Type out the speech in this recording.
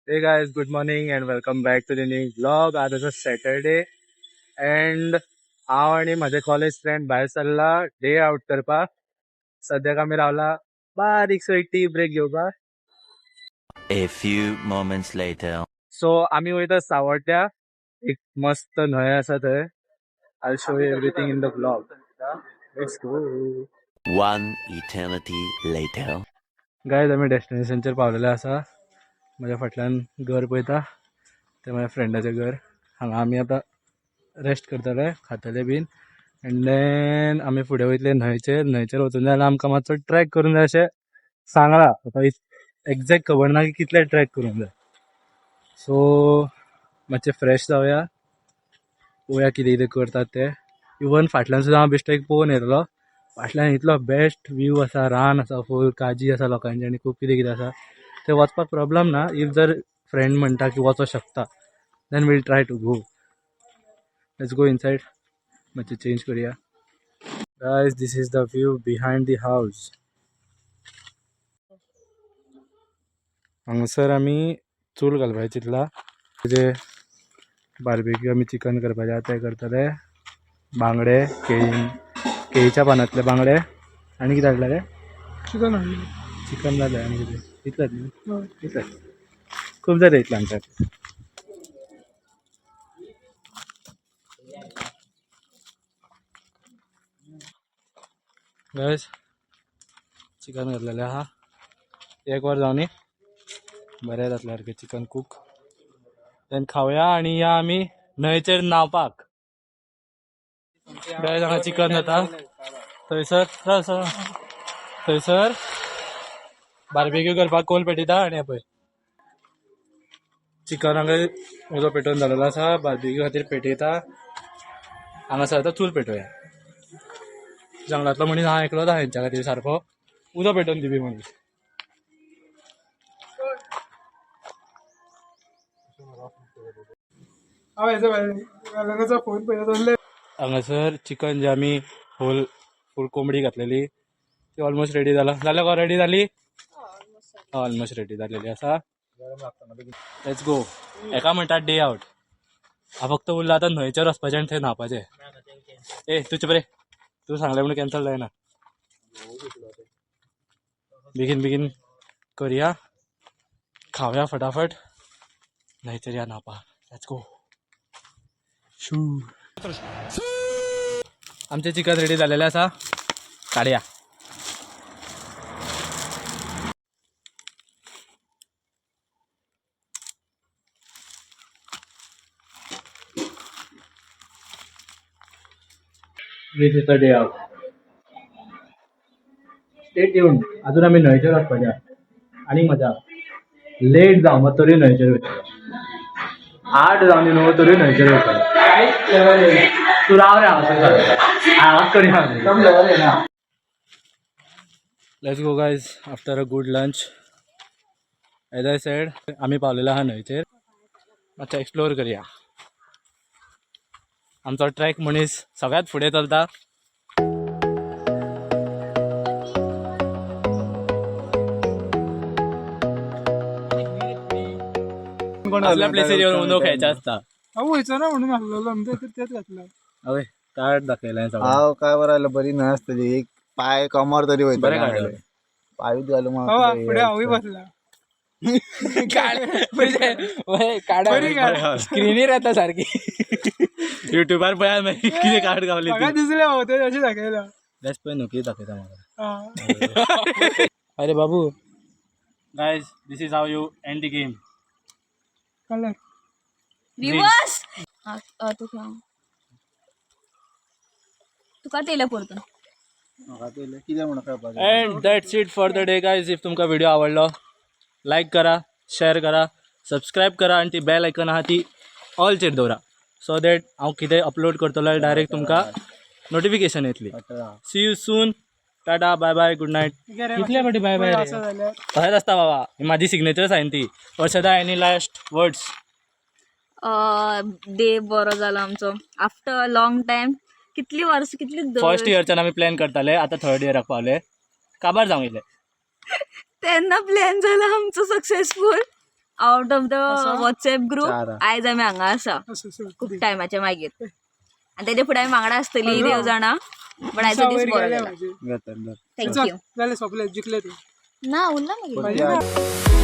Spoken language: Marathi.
Hey guys, good morning and welcome back to the new vlog. आज असं सॅटरडे अँड हांव आणि माझे कॉलेज फ्रेंड भायर सरला डे आउट करपाक. सद्याक आमी रावला बारीकसो एक टी ब्रेक घेवपाक. A few moments later. So आमी वयता सावड्ड्या. एक मस्त न्हंय आसा थंय. I'll show you everything in the vlog. Let's go. One eternity later. Guys आमी डेस्टिनेशनचेर पावलेले आसा. माझ्या फाटल्यान घर पळयता ते माझ्या फ्रेंडाचें घर. हांगा आमी आतां रेस्ट करतले खातले बीन एंड देन आमी फुडें वयतले न्हंयचेर वचून जाल्यार आमकां मातसो ट्रॅक करून जाय अशें सांगलां. आतां एक्झॅक्ट खबर ना की कितले ट्रॅक करूंक जाय. सो मातशें फ्रेश जावया, पळोवया कितें कितें करतात ते. इवन फाटल्यान सुद्दां हांव बेश्टो एक पळोवन येतलो. फाटल्यान इतलो बेस्ट व्यू आसा, रान आसा, फूल काजी आसा लोकांची आनी खूब कितें कितें आसा. ते वचपाक प्रॉब्लम ना. इफ जर फ्रेंड म्हणटा की वचो शकता then will try to go. Let's go inside. मातशें चेंज करूया. Guys this is the view behind the house. हांगसर आमी चूल घालपाचें चिंतला. जे बार्बेक्यू आमी चिकन करपाचें ते करतले. बांगडे केळीच्या पानांतले बांगडे आनी कितें हाडलें रे? चिकन जालें आनी कितें इतलेंच न्ही? इतलेंच खूब जालें इतलें आमच्यात. गायज चिकन घातलेलें आहा. एक वर जावनी बरें जातलें सारकें चिकन कूक. देन खावया आनी या आमी न्हंयचेर न्हावपाक. गायज हांगा चिकन जाता. थंयसर बार्बेक्यू करपाक कोल पेटयता आनी पळय चिकन हांगा उजो पेटोवन जालेलो आसा. बार्बेक्यू खातीर पेटयता. हांगासर आतां चूल पेटोवया. जंगलांतलो मनीस हांव एकलोच आहा हेंच्या खातीर सारको उजो पेटोवन दिवपी मनीस. हांगासर चिकन जे आमी फूल कोंबडी घातलेली ती ऑलमोस्ट रेडी जाल्या रेडी जाली. ऑलमोस्ट रेडी जालेली आसा. Let's go. एका म्हणटात डे आउट. हांव फक्त उरला आतां न्हंयचेर वचपाचें आनी थंय न्हावपाचें. ए तुझे बरें तूं सांगलें म्हणून कॅन्सल जायना. बेगीन करया, खावया फटाफट, न्हंयचेर या न्हावपाक. Let's go. आमचें चिकन रेडी जालेलें आसा. काडया. This is the day out. Stay tuned. अजून आम्ही न्हंयचेर वचपाचे आनी मजा. लेट जावं मात तरी न्हंयचेर वयतले. 8 जावनी न्हू तरी न्हंयचेर वयतले. तूं राव रे हांगाच करया. Let's go guys after a good lunch. As I said आमी पावलेलो आहा न्हंयचेर. मातशें एक्सप्लोर करया. आमचो ट्रॅक मनीस सगळ्यात फुडें चलता. असल्या प्लेसीर येवन उनो खेळचा असता. वयचो ना म्हणून घातलेलो तेच घातलं. अवय कार्ड दाखयलें सगळें. हांव काय बरं बरी नासतली. एक पाय कमर तरी बरें वयता. काडलें. पायूच घालू फुडें हांवूय बसला. स्क्रीनीर येता सारकी. युट्यूबार पळया मागीर कितें कार्ड गावली ती. दिसले हांव ते अशें दाखयला. बेस्ट पळय न्हू कितें दाखयता म्हाका. अरे बाबू guys this is how you end the game. Colour reverse तुका तेला परतून कितें म्हणून खेळपाक. And that's it for the day guys. If तुमकां व्हिडिओ आवडलो लाईक करा, शेअर करा, सबस्क्राईब करा आणि ती बेल आयकन आहा ती ऑलचेर दवरा. सो दॅट हांव कितें अपलोड करतलो डायरेक्ट तुमकां नोटिफिकेशन येतली. See you soon. Tata bye bye good night. कितल्या फाटी बाय बाय रे? तशेंच आसता बाबा. ही माझी सिग्नेचर सायन ती. वर्षदा एनी लास्ट वर्ड्स? डे बरो जालो आमचो आफ्टर लॉंग टायम. कितली फर्स्ट इयरच्यान आमी प्लॅन करताले, आतां थर्ड इयराक पावले. काबार जावं येयले. तेन्ना प्लॅन जाला आमचो सक्सेसफूल. आउट ऑफ द असं? व्हॉट्सअप ग्रुप चारा. आयज आम्ही हांगा आसा असं असं खूप कितें? टायमाच्या मागीर आणि तेजे फुडें आमी वांगडा आसतली अगं. देव जाणा पण आयचो दीस वयर बरो गेले गेला माझे. जातात थँक्यू जालें सोंपलें जिखले तूं ना उरला मागीर पाहिजे ना?